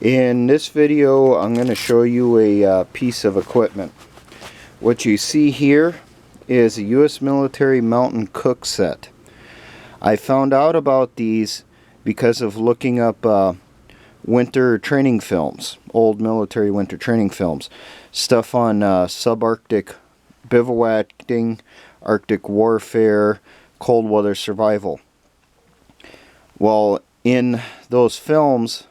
In this video, I'm going to show you a piece of equipment. What you see here is a U.S. military mountain cook set. I found out about these because of looking up winter training films, old military winter training films, stuff on subarctic bivouacking, Arctic warfare, cold weather survival. Well, in those films,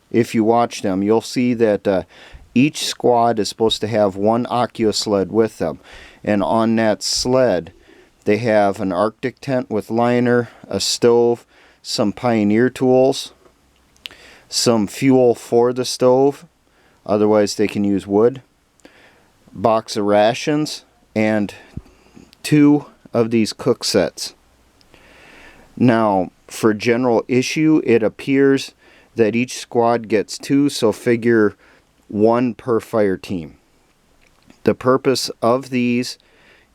if you watch them, you'll see that each squad is supposed to have one Oculus sled with them. And on that sled, they have an Arctic tent with liner, a stove, some Pioneer tools, some fuel for the stove, otherwise they can use wood, box of rations, and 2 of these cook sets. Now, for general issue, it appears that each squad gets 2, so figure 1 per fire team. The purpose of these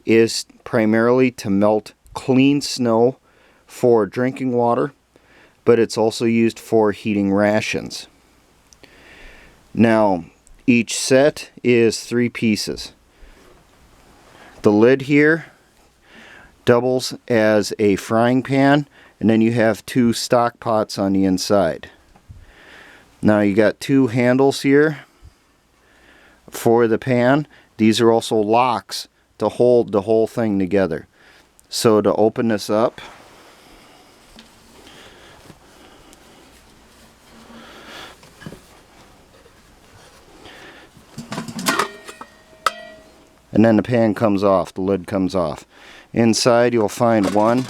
is primarily to melt clean snow for drinking water, but it's also used for heating rations. Now, each set is 3 pieces. The lid here doubles as a frying pan, and then you have 2 stock pots on the inside. Now you got 2 handles here for the pan. These are also locks to hold the whole thing together. So to open this up, and then the pan comes off, the lid comes off. Inside you'll find one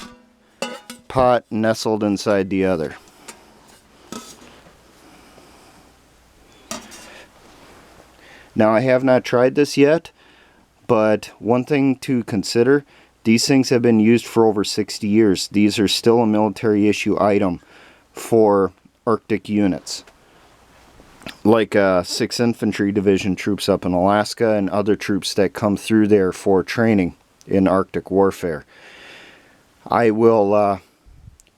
pot nestled inside the other. Now, I have not tried this yet, but one thing to consider, these things have been used for over 60 years. These are still a military issue item for Arctic units, like 6th Infantry Division troops up in Alaska and other troops that come through there for training in Arctic warfare. I will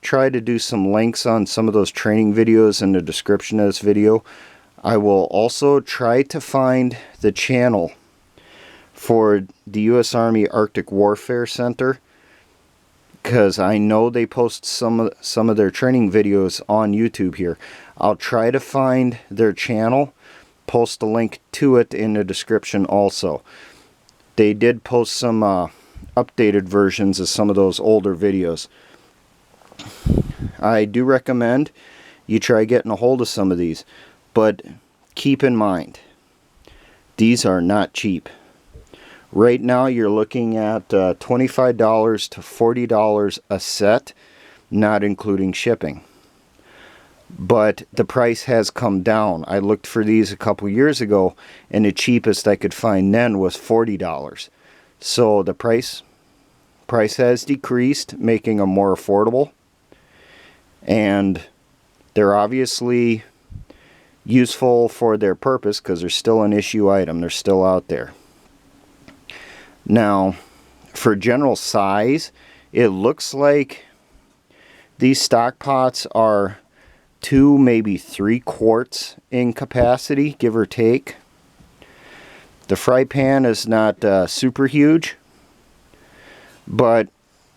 try to do some links on some of those training videos in the description of this video. I will also try to find the channel for the U.S. Army Arctic Warfare Center, because I know they post some of their training videos on YouTube here. I'll try to find their channel, post a link to it in the description also. They did post some updated versions of some of those older videos. I do recommend you try getting a hold of some of these. But keep in mind, these are not cheap. Right now you're looking at $25 to $40 a set, not including shipping. But the price has come down. I looked for these a couple years ago, and the cheapest I could find then was $40. So the price has decreased, making them more affordable. And they're obviously useful for their purpose because they're still an issue item. They're still out there. Now, for general size, it looks like these stock pots are 2, maybe 3 quarts in capacity, give or take. The fry pan is not super huge, but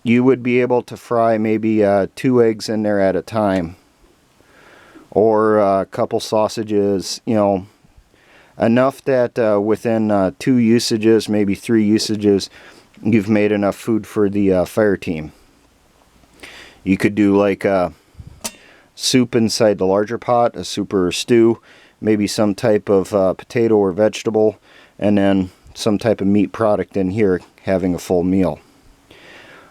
you would be able to fry maybe 2 eggs in there at a time, or a couple sausages, you know, enough that within 2 usages, maybe 3 usages, you've made enough food for the fire team. You could do like a soup inside the larger pot, a soup or a stew, maybe some type of potato or vegetable, and then some type of meat product in here, having a full meal.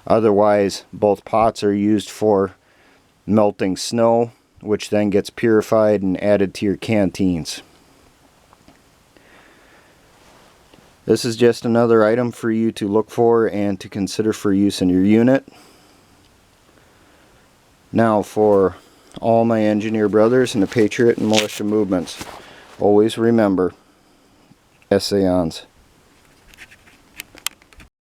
Otherwise, both pots are used for melting snow, which then gets purified and added to your canteens. This is just another item for you to look for and to consider for use in your unit. Now, for all my engineer brothers in the Patriot and Militia movements, always remember, essayons.